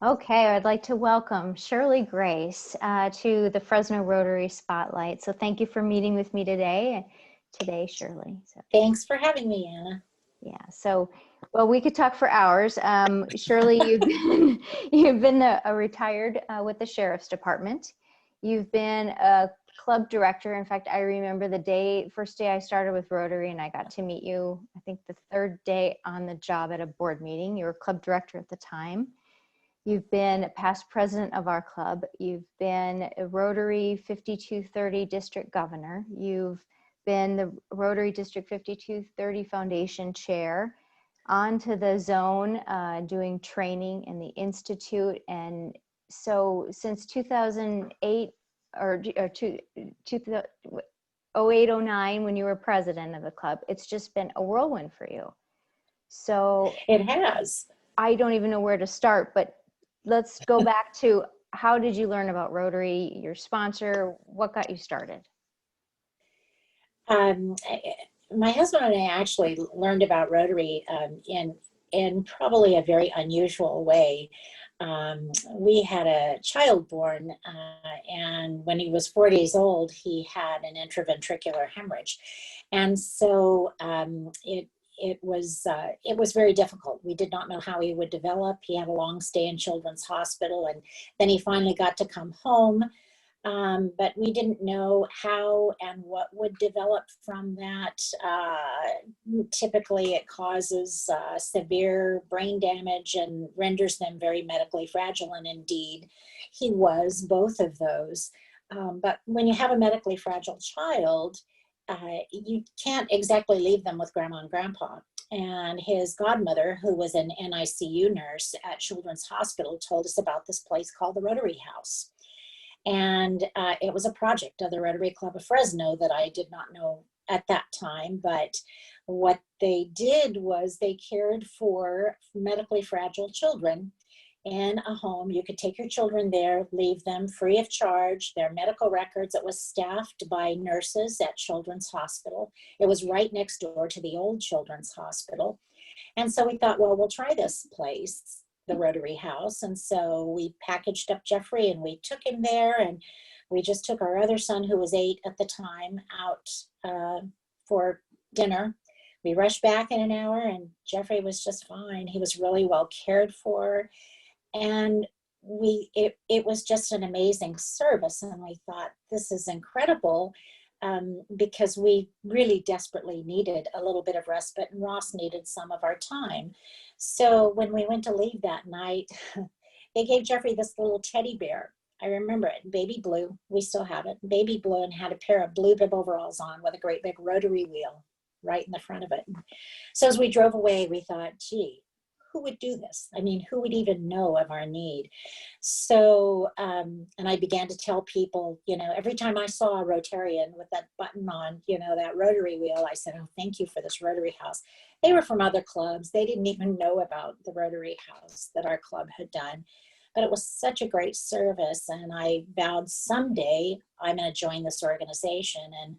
Okay, I'd like to welcome Shirley Grace to the Fresno Rotary Spotlight. So thank you for meeting with me today, Shirley. So, Thanks for having me, Anna. yeah, so, well, we could talk for hours. Shirley, you've been a retired with the Sheriff's Department. You've been a club director. In fact, I remember the first day I started with Rotary and I got to meet you, I think the third day on the job at a board meeting. You were club director at the time. You've been past president of our club. You've been a Rotary 5230 district governor. You've been the Rotary District 5230 Foundation chair, on to the zone, doing training in the Institute. And so since 2008 or 0809, when you were president of the club, it's just been a whirlwind for you. So It has. I don't even know where to start, but let's go back to, how did you learn about Rotary, your sponsor? What got you started? Um, my husband and I actually learned about Rotary in probably a very unusual way. We had a child born, and when he was 4 days old, he had an intraventricular hemorrhage, and so it was very difficult. We did not know how he would develop. He had a long stay in Children's Hospital, and then he finally got to come home. But we didn't know how and what would develop from that. Typically, it causes severe brain damage and renders them very medically fragile, and indeed, he was both of those. But when you have a medically fragile child, you can't exactly leave them with grandma and grandpa. And his godmother, who was an NICU nurse at Children's Hospital, told us about this place called the Rotary House. And it was a project of the Rotary Club of Fresno that I did not know at that time. But what they did was they cared for medically fragile children in a home. You could take your children there, leave them free of charge. Their medical records, it was staffed by nurses at Children's Hospital. It was right next door to the old Children's Hospital. And so we thought, well, we'll try this place, the Rotary House. And so we packaged up Jeffrey and we took him there, and we just took our other son, who was 8 at the time, out for dinner. We rushed back in an hour and Jeffrey was just fine. He was really well cared for. And it was just an amazing service. And we thought, this is incredible. Because we really desperately needed a little bit of respite, and Ross needed some of our time. So when we went to leave that night, they gave Jeffrey this little teddy bear. I remember it, baby blue. We still have it, baby blue, and had a pair of blue bib overalls on with a great big rotary wheel right in the front of it. So as we drove away, we thought, gee, who would do this? I mean, who would even know of our need? So, and I began to tell people, every time I saw a Rotarian with that button on, that rotary wheel, I said, oh, thank you for this Rotary House. They were from other clubs. They didn't even know about the Rotary House that our club had done. But it was such a great service. And I vowed someday I'm going to join this organization. And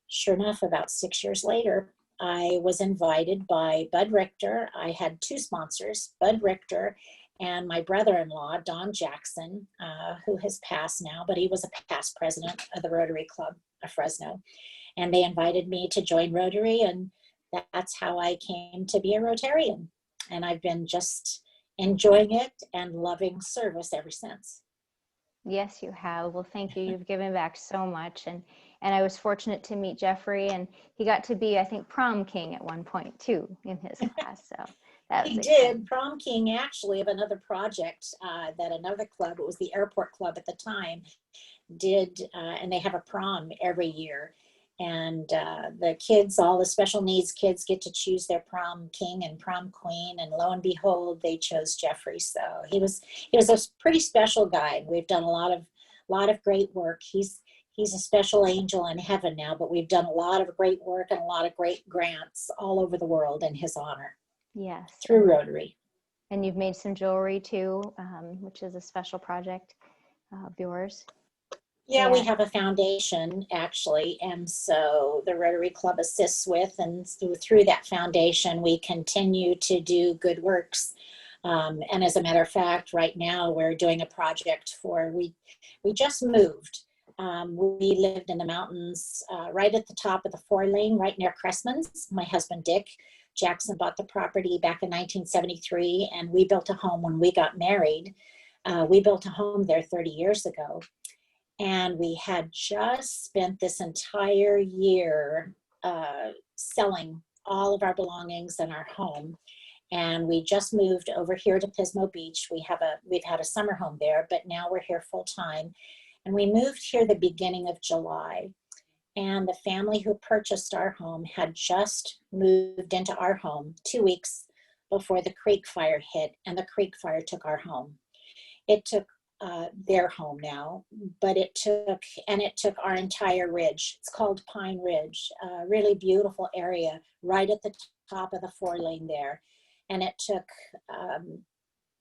sure enough, about 6 years later, I was invited by Bud Richter. I had 2 sponsors, Bud Richter and my brother-in-law, Don Jackson, who has passed now, but he was a past president of the Rotary Club of Fresno. And they invited me to join Rotary, and that's how I came to be a Rotarian. And I've been just enjoying it and loving service ever since. Yes, you have. Well, thank you. You've given back so much. And I was fortunate to meet Jeffrey, and he got to be, I think, prom king at one point too in his class. So that was He exciting. did, prom king actually of another project that another club, it was the airport club at the time, did, and they have a prom every year. And the kids, all the special needs kids, get to choose their prom king and prom queen. And lo and behold, they chose Jeffrey. So he was a pretty special guy. We've done a lot of great work. He's a special angel in heaven now, but we've done a lot of great work and a lot of great grants all over the world in his honor. Yes. Through Rotary. And you've made some jewelry too, which is a special project of yours. Yeah, we have a foundation actually, and so the Rotary Club assists with, and through that foundation, we continue to do good works And as a matter of fact, right now we're doing a project we just moved. We lived in the mountains right at the top of the 4-lane, right near Cressman's. My husband, Dick Jackson, bought the property back in 1973, and we built a home when we got married. We built a home there 30 years ago. And we had just spent this entire year selling all of our belongings and our home. And we just moved over here to Pismo Beach. We've had a summer home there, but now we're here full time. And we moved here the beginning of July. And the family who purchased our home had just moved into our home 2 weeks before the Creek Fire hit, and the Creek Fire took our home. It took their home now, but it took our entire ridge. It's called Pine Ridge, a really beautiful area right at the top of the 4-lane there. And it took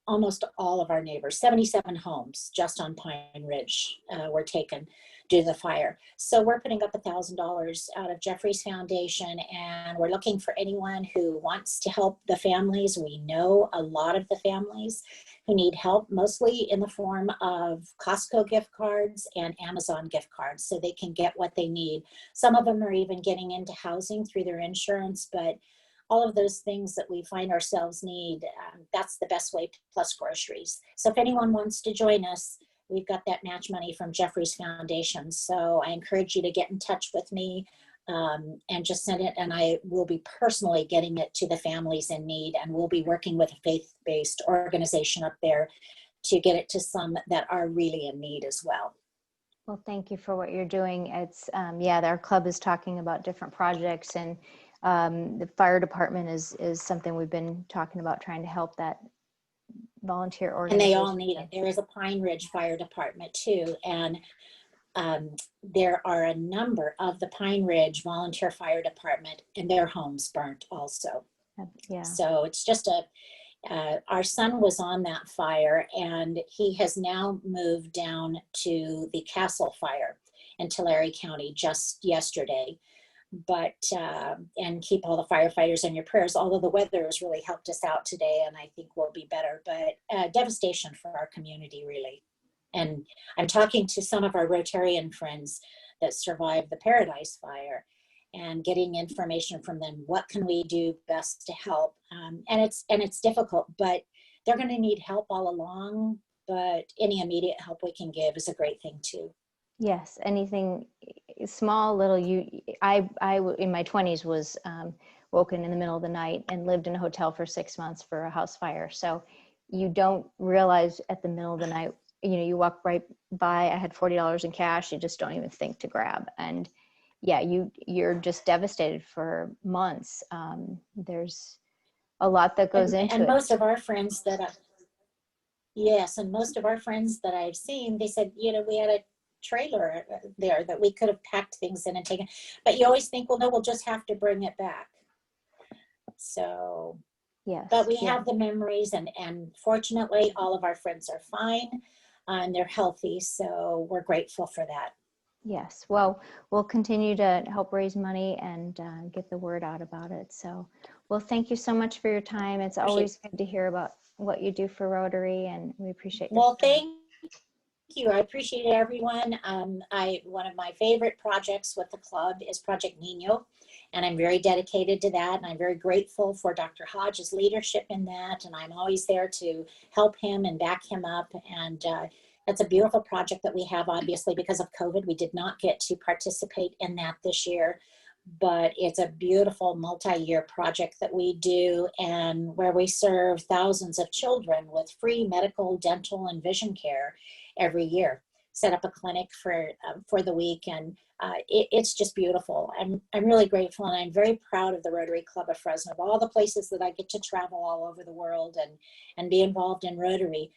almost all of our neighbors. 77 homes just on Pine Ridge were taken due to the fire. So we're putting up $1,000 out of Jeffrey's Foundation, and we're looking for anyone who wants to help the families. We know a lot of the families who need help, mostly in the form of Costco gift cards and Amazon gift cards, so they can get what they need. Some of them are even getting into housing through their insurance, but all of those things that we find ourselves need, that's the best way, plus groceries. So if anyone wants to join us, we've got that match money from Jeffrey's Foundation. So I encourage you to get in touch with me and just send it, and I will be personally getting it to the families in need, and we'll be working with a faith-based organization up there to get it to some that are really in need as well. Well, thank you for what you're doing. It's, yeah, our club is talking about different projects, and the fire department is something we've been talking about, trying to help that volunteer organization. And they all need it. There is a Pine Ridge Fire Department too. And there are a number of the Pine Ridge Volunteer Fire Department, and their homes burnt also. Yeah. So it's just our son was on that fire, and he has now moved down to the Castle Fire in Tulare County just yesterday. But and keep all the firefighters in your prayers, although the weather has really helped us out today, and I think we'll be better. But devastation for our community, really. And I'm talking to some of our Rotarian friends that survived the Paradise Fire and getting information from them. What can we do best to help? And it's difficult, but they're going to need help all along, but any immediate help we can give is a great thing too. Yes, anything small, little. I in my 20s was woken in the middle of the night and lived in a hotel for 6 months for a house fire. So you don't realize at the middle of the night, you walk right by, I had $40 in cash, you just don't even think to grab. And yeah, you're just devastated for months. There's a lot that goes into it. And most of our friends that I've seen, they said, we had a trailer there that we could have packed things in and taken, but you always think, well, no, we'll just have to bring it back. So yes, but we have the memories, and fortunately all of our friends are fine and they're healthy, so we're grateful for that. Yes, well, we'll continue to help raise money and get the word out about it. So, well, thank you so much for your time. It's always good to hear about what you do for Rotary, and we appreciate your time. Thank you. I appreciate everyone. One of my favorite projects with the club is Project Nino, and I'm very dedicated to that, and I'm very grateful for Dr. Hodge's leadership in that, and I'm always there to help him and back him up. And it's a beautiful project that we have. Obviously, because of COVID, we did not get to participate in that this year, but it's a beautiful multi-year project that we do, and where we serve thousands of children with free medical, dental, and vision care every year. Set up a clinic for the week, and it's just beautiful. I'm really grateful, and I'm very proud of the Rotary Club of Fresno, of all the places that I get to travel all over the world and be involved in Rotary.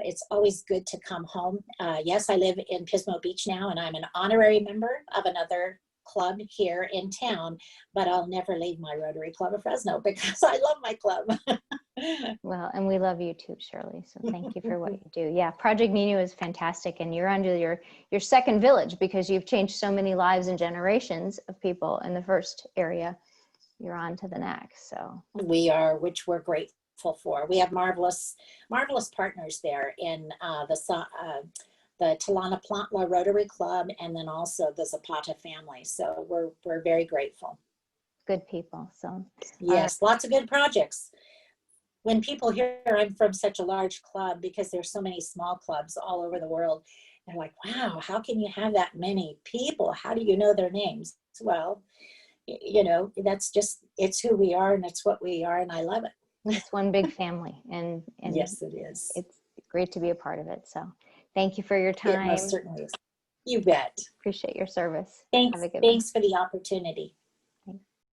It's always good to come home. Yes, I live in Pismo Beach now, and I'm an honorary member of another club here in town, but I'll never leave my Rotary Club of Fresno because I love my club. Well, and we love you too, Shirley. So thank you for what you do. Yeah, Project Nino is fantastic, and you're under your second village because you've changed so many lives and generations of people in the first area. You're on to the next. So we are, which we're grateful for. We have marvelous partners there in the Talanaplantla Rotary Club, and then also the Zapata family. So we're very grateful. Good people. So yes, lots of good projects. When people hear I'm from such a large club, because there's so many small clubs all over the world, they're like, wow, how can you have that many people? How do you know their names? Well, you know, that's just, it's who we are and it's what we are, and I love it. it's one big family, and yes, it is. It's great to be a part of it. So thank you for your time. It most certainly is. You bet. Appreciate your service. Thanks. Have a good one. Thanks for the opportunity.